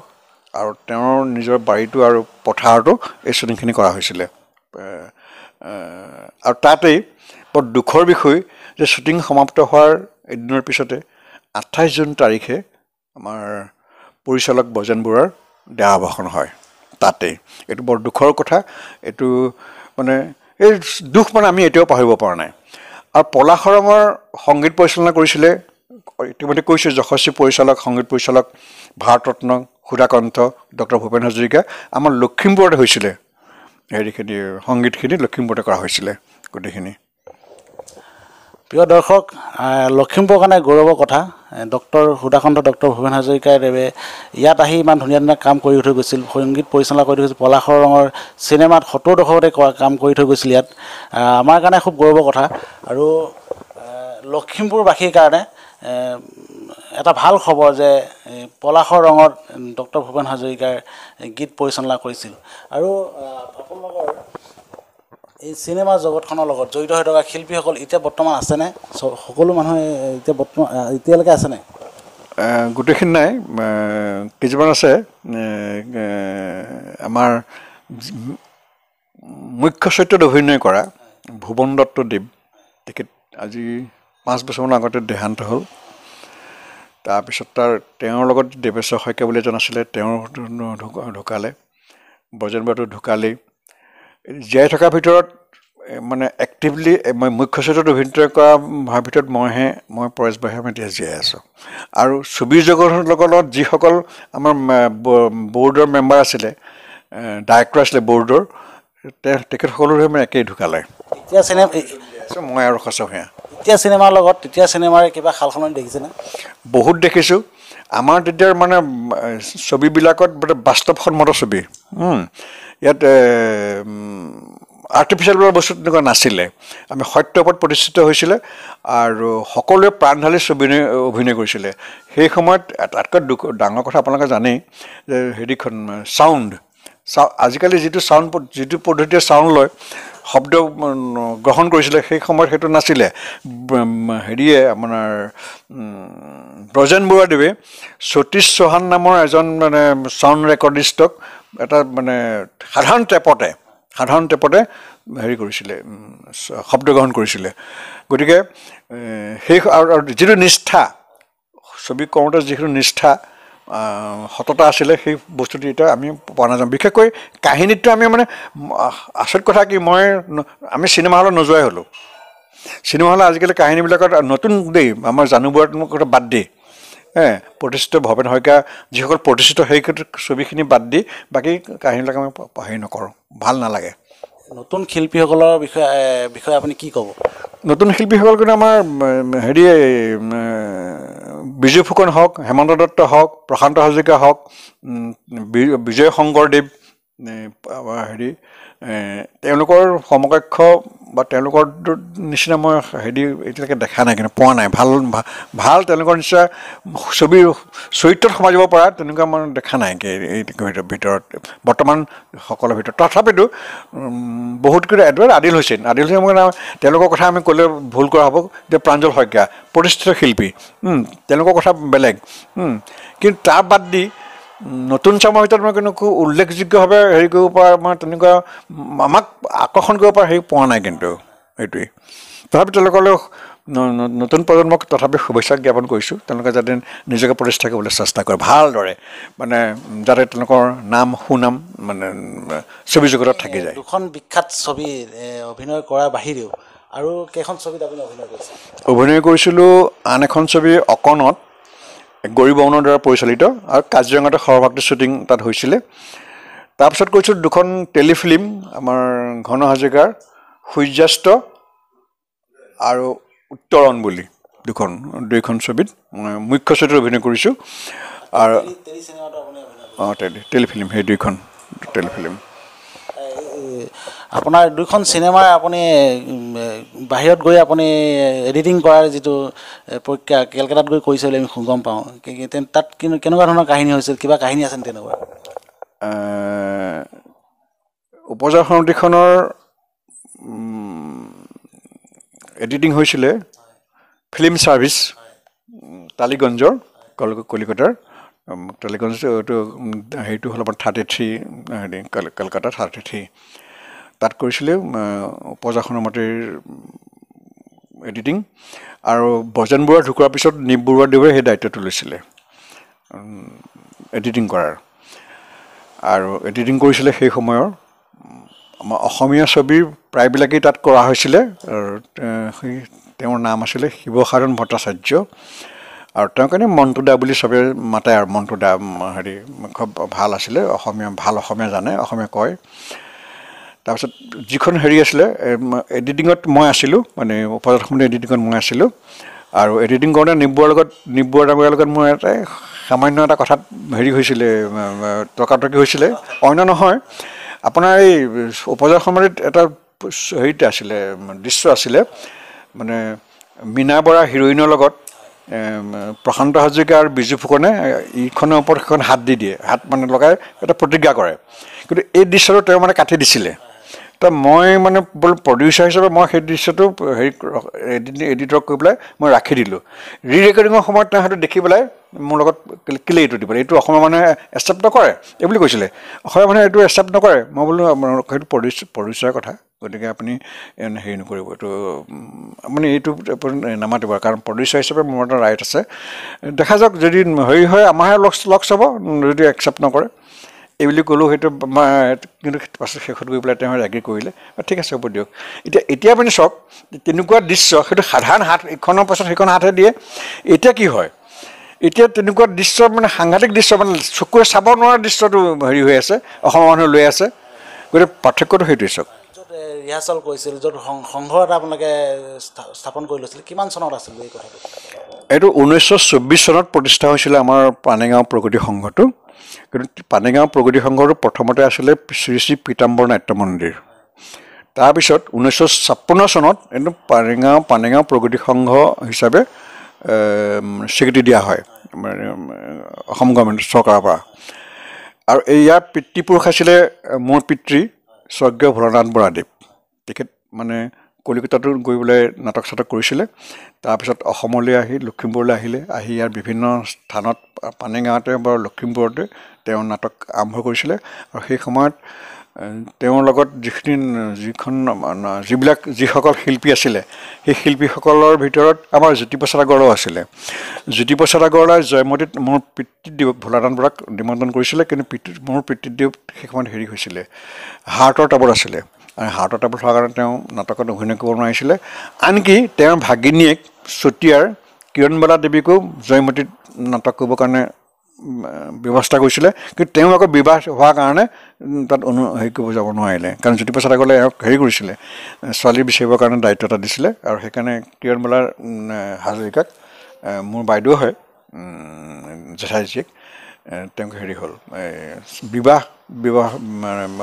আৰু তেওঁৰ নিজৰ বাৰীটো আৰু পথাৰতো এই শ্বুটিংখিনি কৰা হৈছিলে আৰু তাতেই বৰ দুখৰ বিষয় যে শ্বুটিং সমাপ্ত হোৱাৰ এদিনৰ পিছতে 28 জুন তাৰিখে আমাৰ পৰিচালক বজেন বৰুৱাৰ দেহাৱসান হয় তাতেই এইটো বৰ দুখৰ কথা এইটো মানে এই দুখ মানে আমি এতিয়াও পাহৰিব পৰা নাই আৰু পলাশৰঙৰ সংগীত পৰিচালনা কৰিছিলে ইতিমধ্যে কৈছোঁ যশস্বী পৰিচালক সংগীত পৰিচালক ভাৰতৰত্ন সুধাকণ্ঠ ডক্টৰ ভূপেন হাজৰিকা আমাৰ লখিমপুৰতে হৈছিলে হেৰিখিনি সংগীতখিনি লখিমপুৰতে কৰা হৈছিলে গোটেইখিনি প্ৰিয় দৰ্শক লখিমপুৰৰ কাৰণে গৌৰৱৰ কথা ডক্টৰ সুধাকণ্ঠ ডক্টৰ ভূপেন হাজৰিকাদেৱে ইয়াত আহি ইমান ধুনীয়া ধুনীয়া কাম কৰি থৈ গৈছিল সংগীত পৰিচালনা কৰি থৈ গৈছিল পলাশৰঙৰ চিনেমাত 70 দশকতে কাম কৰি থৈ গৈছিল ইয়াত আমাৰ কাৰণে খুব গৌৰৱৰ কথা আৰু লখিমপুৰবাসীৰ কাৰণে এটা ভাল খবৰ যে পলাশৰঙত ডক্টৰ ভূপেন হাজৰিকাৰ গীত পৰিচালনা কৰিছিল আৰু আপোনালোকৰ এই চিনেমা জগতখনৰ লগত জড়িত হৈ থকা শিল্পীসকল এতিয়া বৰ্তমান আছেনে সকলো মানুহে এতিয়া বৰ্তমান এতিয়ালৈকে আছেনে গোটেইখিনি নাই কিছুমান আছে আমাৰ মুখ্য চৰিত্ৰত অভিনয় কৰা ভুৱন দত্তদেৱ তেখেত আজি 5 বছৰমান আগতে দেহান্ত হ'ল তাৰপিছত তেওঁৰ লগত দেৱেশ্বৰ শইকীয়া বুলি এজন আছিলে তেওঁৰ ঢুকালে বজেন বৰুৱাটো ঢুকালেই জীয়াই থকাৰ ভিতৰত মানে এক্টিভলি মই মুখ্য চৰিত্ৰত অভিনয় কৰা ভিতৰত মই পৰেশ বৰাহে মই এতিয়া জীয়াই আছোঁ আৰু ছবিৰ জগতৰ লগত যিসকল আমাৰ বৰ্ডৰ মেম্বাৰ আছিলে ডাইৰেক্টৰ আছিলে বৰ্ডৰ তেখেতসকলৰে মানে একেই ঢুকালে এতিয়া চিনেমা মই আৰু সঁচা ভূঞা এতিয়া চিনেমাৰ লগত তেতিয়া চিনেমাৰ কিবা সাল সলনি দেখিছেনে বহুত দেখিছোঁ আমাৰ তেতিয়াৰ মানে ছবিবিলাকত বাস্তৱসন্মত ছবি ইয়াত আৰ্টিফিচিয়েল বস্তু তেনেকুৱা নাছিলে আমি সত্যৰ ওপৰত প্ৰতিষ্ঠিত হৈছিলে আৰু সকলোৱে প্ৰাণ ঢালি ছবি অভিনয় কৰিছিলে সেই সময়ত আটাইতকৈ ডাঙৰ কথা আপোনালোকে জানেই যে হেৰিখন চাউণ্ড আজিকালি যিটো পদ্ধতিৰে চাউণ্ড লয় শব্দ গ্ৰহণ কৰিছিলে সেই সময়ত সেইটো নাছিলে হেৰিয়ে আপোনাৰ ব্ৰজেন বৰুৱাদেৱে সতীশ চৌহান নামৰ এজন মানে চাউণ্ড ৰেকৰ্ডিষ্টক এটা মানে সাধাৰণ টেপতে হেৰি কৰিছিলে শব্দ গ্ৰহণ কৰিছিলে গতিকে সেই আৰু যিটো নিষ্ঠা ছবি কৰোঁতে যিটো নিষ্ঠা সততা আছিলে সেই বস্তুটো এতিয়া আমি পোৱা নাযাওঁ বিশেষকৈ কাহিনীটো আমি মানে আচৰিত কথা কি আমি চিনেমা হলত নোযোৱাই হ'লোঁ চিনেমা হলত আজিকালি কাহিনীবিলাকত নতুন দেই আমাৰ জানু বৰুৱাৰ কথা বাদ দি প্ৰতিষ্ঠিত ভৱেন শইকীয়া যিসকল প্ৰতিষ্ঠিত সেই ছবিখিনি বাদ দি বাকী কাহিনীবিলাক আমি হেৰি নকৰোঁ ভাল নালাগে নতুন শিল্পীসকলৰ বিষয়ে আপুনি কি ক'ব নতুন শিল্পীসকল কিন্তু আমাৰ হেৰি বিজয় ফুকন হওক হেমন্ত দত্ত হওক প্ৰশান্ত হাজৰিকা হওক বিজয় শংকৰদেৱ হেৰি তেওঁলোকৰ সমকক্ষ বা তেওঁলোকৰ নিচিনা মই হেৰি এতিয়ালৈকে দেখা নাই, কিন্তু পোৱা নাই। ভাল তেওঁলোকৰ নিচিনা ছবি চৰিত্ৰত সোমাই যাব পৰা তেনেকুৱা মই দেখা নাই এই ভিতৰত বৰ্তমান সকলৰ ভিতৰত। তথাপিতো বহুতকেইটা আদিল হুছেইন মই তেওঁলোকৰ কথা আমি ক'লে ভুল কৰা হ'ব যে প্ৰাঞ্জল শইকীয়া প্ৰতিষ্ঠিত শিল্পী, তেওঁলোকৰ কথা বেলেগ। কিন্তু তাৰ বাদ দি নতুন চামৰ ভিতৰত মই কিন্তু খুব উল্লেখযোগ্যভাৱে হেৰি কৰিব পৰা মই তেনেকুৱা আমাক আকৰ্ষণ কৰিব পৰা হেৰি পোৱা নাই কিন্তু সেইটোৱেই। তথাপি তেওঁলোকলৈ নতুন প্ৰজন্মক তথাপি শুভেচ্ছা জ্ঞাপন কৰিছোঁ, তেওঁলোকে যাতে নিজকে প্ৰতিষ্ঠা কৰিবলৈ চেষ্টা কৰে ভালদৰে, মানে যাতে তেওঁলোকৰ নাম সুনাম মানে ছবি জগতত থাকি যায়। দুখন বিখ্যাত ছবি অভিনয় কৰাৰ বাহিৰেও আৰু কেইখন ছবিত আপুনি অভিনয় কৰিছে? অভিনয় কৰিছিলোঁ আন এখন ছবি অকণত, গৌৰীবৰ্মনৰ দ্বাৰা পৰিচালিত, আৰু কাজিৰঙাতে সৰ্বভাৰতীয় শ্বুটিং তাত হৈছিলে। তাৰপিছত কৰিছিলোঁ দুখন টেলিফিল্ম, আমাৰ ঘন হাজৰিকাৰ সূৰ্যাস্ত আৰু উত্তৰণ বুলি দুইখন ছবিত মই মুখ্য চৰিত্ৰত অভিনয় কৰিছোঁ। আৰু টেলিফিল্ম, সেই দুইখন টেলিফিল্ম। আপোনাৰ দুইখন চিনেমাৰ আপুনি বাহিৰত গৈ আপুনি এডিটিং কৰাৰ যিটো প্ৰক্ৰিয়া কেলকাতাত গৈ কৰিছে বুলি আমি গম পাওঁ, তাত কেনেকুৱা ধৰণৰ কাহিনী হৈছিল? কিবা কাহিনী আছে নেকি তেনেকুৱা? উপজাৰ সমিতিখনৰ এডিটিং হৈছিলে ফিল্ম ছাৰ্ভিচ টালিগঞ্জৰ, কলিকতাৰ টালিগঞ্জ। এইটো হেৰিটো হ'ল আমাৰ 33 হেৰি কলকাতা 33, তাত কৰিছিলে উপজাৰ সমিতিৰ এডিটিং। আৰু বজেন বৰুৱা ঢুকোৱাৰ পিছত নিপ বৰুৱাদেৱে সেই দায়িত্বটো লৈছিলে এডিটিং কৰাৰ। আৰু এডিটিং কৰিছিলে সেই সময়ৰ আমাৰ অসমীয়া ছবিৰ প্ৰায়বিলাকেই তাত কৰা হৈছিলে। আৰু তেওঁৰ নাম আছিলে শিৱসাধন ভট্টাচাৰ্য, আৰু তেওঁ কাৰণে মণ্টু দা বুলি চবে মাতে। আৰু মণ্টু দা হেৰি খুব ভাল আছিলে, ভাল অসমীয়া জানে, অসমীয়া কয়। তাৰপিছত যিখন হেৰি আছিলে এডিটিঙত মই আছিলোঁ, মানে উপজাৰ সমিতিৰ এডিটিঙত মই আছিলোঁ। আৰু এডিটিং কৰোঁতে নিপ বৰুৱা লগত মোৰ সামান্য এটা কথাত হেৰি হৈছিলে, তৰ্কাতৰ্কি হৈছিলে। অন্য নহয়, আপোনাৰ এই উপজাৰ সমিতিত এটা হেৰিতে আছিলে, দৃশ্য আছিলে, মানে মীনা বৰা হিৰইনৰ লগত প্ৰশান্ত হাজৰিকা আৰু বিজু ফুকনে ইখনৰ ওপৰত সিখন হাত দি দিয়ে, হাত মানে লগাই এটা প্ৰতিজ্ঞা কৰে। কিন্তু এই দৃশ্যটো তেওঁ মানে কাটি দিছিলে। তো মই মানে প্ৰডিউচাৰ হিচাপে মই সেই দৃশ্যটো হেৰি এডিটৰক কৈ পেলাই মই ৰাখি দিলোঁ। ৰেকৰ্ডিঙৰ সময়ত তেওঁ সেইটো দেখি পেলাই মোৰ লগত কেলে এইটো দিব, এইটো অসমৰ মানুহে একচেপ্ট নকৰে এই বুলি কৈছিলে। অসমীয়া মানুহে এইটো একচেপ্ট নকৰে। মই বোলো সেইটো প্ৰডিউচাৰৰ কথা, গতিকে আপুনি হেৰি নকৰিব, এইটো আপুনি এইটো নামাতিব, কাৰণ প্ৰডিউচাৰ হিচাপে মোৰ এটা ৰাইট আছে। দেখা যাওক, যদি হেৰি হয় আমাৰহে লছ হ'ব, যদি একচেপ্ট নকৰে এইবুলি ক'লোঁ। সেইটো কিন্তু পাছত শেষত গৈ পেলাই তেওঁ এগ্ৰী কৰিলে, ঠিক আছে হ'ব দিয়ক। এতিয়া আপুনি চাওক, তেনেকুৱা দৃশ্য সেইটো সাধাৰণ হাত ইখনৰ পাছত সেইখন হাতহে দিয়ে। এতিয়া কি হয়, এতিয়া তেনেকুৱা দৃশ্য মানে সাংঘাতিক দৃশ্য, মানে চকুৰে চাব নোৱাৰা দৃশ্যটো হেৰি হৈ আছে, অসমৰ মানুহে লৈ আছে। গতিকে পাৰ্থক্যটো সেইটোৱে চাওক। য'ত ৰিহাৰ্চেল কৰিছিল, য'ত সংঘ এটা আপোনালোকে স্থাপন কৰি লৈছিল, কিমান চনত আছিল এই কথাটো? এইটো 1924 চনত প্ৰতিষ্ঠা হৈছিলে আমাৰ পানীগাঁও প্ৰগতি সংঘটো। কিন্তু পানীগাঁও প্ৰগতি সংঘটো প্ৰথমতে আছিলে শ্ৰী শ্ৰী পীতাম্বৰ নাট্য মন্দিৰ। তাৰপিছত 1956 চনত এইটো পানীগাঁও প্ৰগতি সংঘ হিচাপে স্বীকৃতি দিয়া হয় অসম গভৰ্ণমেণ্ট চৰকাৰৰ পৰা। আৰু ইয়াৰ পিতৃপুৰুষ আছিলে মোৰ পিতৃ স্বৰ্গীয় ভোলানাথ বৰাদেৱ। তেখেত মানে কলিকতাতো গৈ পেলাই নাটক চাটক কৰিছিলে। তাৰপিছত অসমলৈ আহি লখিমপুৰলৈ আহিলে, আহি ইয়াৰ বিভিন্ন স্থানত পানীগাঁৱতে বা লখিমপুৰতে তেওঁ নাটক আৰম্ভ কৰিছিলে। আৰু সেই সময়ত তেওঁৰ লগত যিসকল শিল্পী আছিলে, সেই শিল্পীসকলৰ ভিতৰত আমাৰ জ্যোতিপ্ৰসাদ আগৰৱালাও আছিলে। জ্যোতিপ্ৰসাদ আগৰৱালাই জয়মতীত মোৰ পিতৃদেৱ ভোলানাথ বৰাক নিমন্ত্ৰণ কৰিছিলে, কিন্তু মোৰ পিতৃদেৱ সেই সময়ত হেৰি হৈছিলে, হাৰ্টৰ ট্ৰাবল আছিলে। আৰু হাৰ্টৰ ট্ৰাবল হোৱাৰ কাৰণে তেওঁ নাটকত অভিনয় কৰিব নোৱাৰিছিলে। আনকি তেওঁৰ ভাগিনীয়েক চতিয়াৰ কিৰণবালা দেৱীকো জয়মতীত নাটক কৰিবৰ কাৰণে ব্যৱস্থা কৰিছিলে, কিন্তু তেওঁ আকৌ বিবাহ হোৱাৰ কাৰণে তাত হেৰি কৰিব যাব নোৱাৰিলে। কাৰণ জ্যোতিপ্ৰসাদ আগৰৱালাই এওঁক হেৰি কৰিছিলে, ছোৱালী বিচাৰিবৰ কাৰণে দায়িত্ব এটা দিছিলে। আৰু সেইকাৰণে কিৰণবালা হাজৰিকাক, মোৰ বাইদেউ হয় জেঠাই জীয়েক, তেওঁক হেৰি হ'ল বিবাহ বিবাহ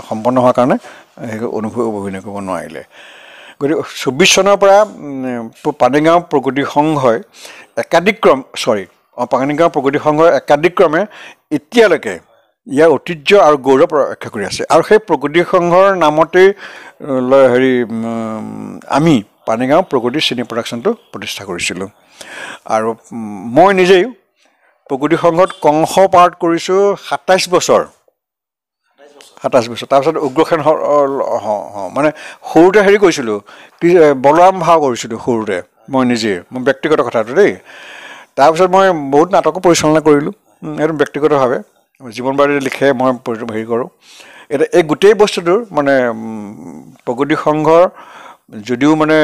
সম্পন্ন হোৱাৰ কাৰণে সেই অভিনয় কৰিব নোৱাৰিলে। গতিকে 24 চনৰ পৰা পানীগাঁও প্ৰগতি সংঘই পানীগাঁও প্ৰগতি সংঘৰ একাধিক্ৰমে এতিয়ালৈকে ইয়াৰ ঐতিহ্য আৰু গৌৰৱ ৰক্ষা কৰি আছে। আৰু সেই প্ৰগতি সংঘৰ নামতেই আমি পানীগাঁও প্ৰগতি চিনি প্ৰডাকশ্যনটো প্ৰতিষ্ঠা কৰিছিলোঁ। আৰু মই নিজেই প্ৰগতি সংঘত কংস পাৰ্ট কৰিছোঁ 27 বছৰ। তাৰপিছত উগ্ৰসেন মানে সৰুতে কৰিছিলোঁ, বলৰাম ভাও কৰিছিলোঁ সৰুতে মই নিজে, মোৰ ব্যক্তিগত কথাটো দেই। তাৰপিছত মই বহুত নাটকো পৰিচালনা কৰিলোঁ, সেইটো ব্যক্তিগতভাৱে জীৱন বাৰী লিখে মই কৰোঁ। এতিয়া এই গোটেই বস্তুটোৰ মানে প্ৰগতি সংঘৰ যদিও মানে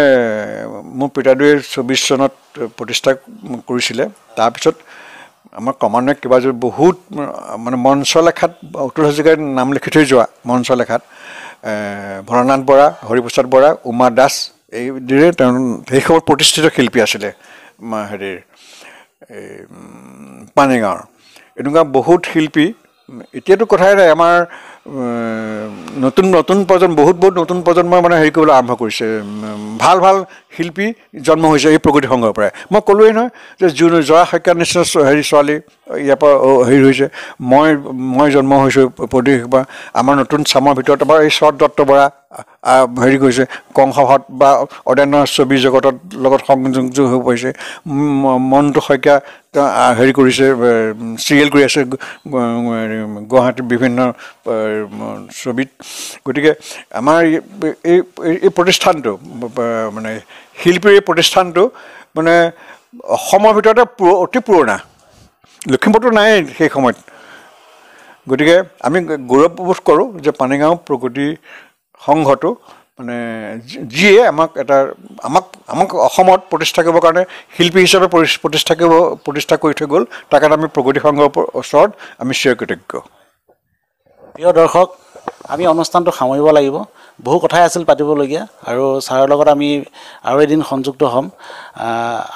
মোৰ পিতাদেউৱে 24 চনত প্ৰতিষ্ঠা কৰিছিলে, তাৰপিছত আমাৰ ক্ৰমান্বয়ে কিবা যদি বহুত মানে মঞ্চ লেখাত অতুল হাজৰিকাৰ নাম লিখি থৈ যোৱা মঞ্চ লেখাত ভৰনাথ বৰা, হৰিপ্ৰসাদ বৰা, উমা দাস এইদৰে তেওঁ সেই সময়ত প্ৰতিষ্ঠিত শিল্পী আছিলে পানীগাঁৱৰ। এনেকুৱা বহুত শিল্পী এতিয়াতো কথাই নাই, আমাৰ নতুন প্ৰজন্ম বহুত নতুন প্ৰজন্মই মানে কৰিবলৈ আৰম্ভ কৰিছে। ভাল শিল্পী জন্ম হৈছে এই প্ৰগতি সংঘৰ পৰাই। মই ক'লোৱেই নহয় যে জয়া শইকীয়াৰ নিচিনা ছোৱালী ইয়াৰ পৰা হৈছে। মই জন্ম হৈছোঁ প্ৰদেশ আমাৰ নতুন চামৰ ভিতৰত আমাৰ এই শৰৎ দত্ত বৰা কৰিছে কংসভাত বা অন্যান্য ছবি জগতৰ লগত সংযোগ হৈ পৰিছে। মণ্টু শইকীয়া কৰিছে, চিৰিয়েল কৰি আছে গুৱাহাটীৰ বিভিন্ন ছবিত। গতিকে আমাৰ এই প্ৰতিষ্ঠানটো মানে শিল্পীৰ এই প্ৰতিষ্ঠানটো মানে অসমৰ ভিতৰতে অতি পুৰণা, লখিমপুৰতো নাই সেই সময়ত। গতিকে আমি গৌৰৱবোধ কৰোঁ যে পানীগাঁও প্ৰগতি সংঘটো মানে যিয়ে আমাক অসমত প্ৰতিষ্ঠা কৰিবৰ কাৰণে শিল্পী হিচাপে প্ৰতিষ্ঠা কৰি থৈ গ'ল, তাৰ কাৰণে আমি প্ৰগতি সংঘৰ ওচৰত আমি চিৰকৃতজ্ঞ। প্ৰিয় দৰ্শক, আমি অনুষ্ঠানটো সামৰিব লাগিব। বহু কথাই আছিল পাতিবলগীয়া, আৰু ছাৰৰ লগত আমি আৰু এদিন সংযুক্ত হ'ম।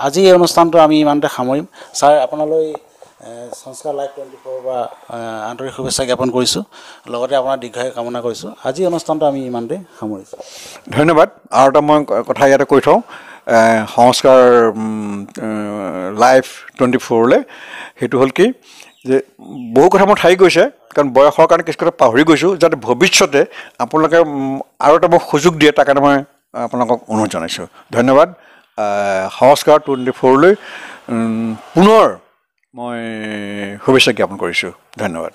আজি এই অনুষ্ঠানটো আমি ইমানতে সামৰিম। ছাৰ, আপোনালৈ সংস্কাৰ লাইভ 24 পৰা আন্তৰিক শুভেচ্ছা জ্ঞাপন কৰিছোঁ, লগতে আপোনাৰ দীৰ্ঘায়ু কামনা কৰিছোঁ। আজি অনুষ্ঠানটো আমি ইমানতে সামৰিছোঁ। ধন্যবাদ। আৰু এটা মই কথা ইয়াতে কৈ থওঁ, সংস্কাৰ লাইভ 24লৈ সেইটো হ'ল কি যে বহু কথা মোৰ ঠাই গৈছে, কাৰণ বয়সৰ কাৰণে কিছু কথা পাহৰি গৈছোঁ, যাতে ভৱিষ্যতে আপোনালোকে আৰু এটা মোক সুযোগ দিয়ে, তাৰ কাৰণে মই আপোনালোকক অনুৰোধ জনাইছোঁ। ধন্যবাদ। সংস্কাৰ 24লৈ পুনৰ মই শুভেচ্ছা জ্ঞাপন কৰিছোঁ। ধন্যবাদ।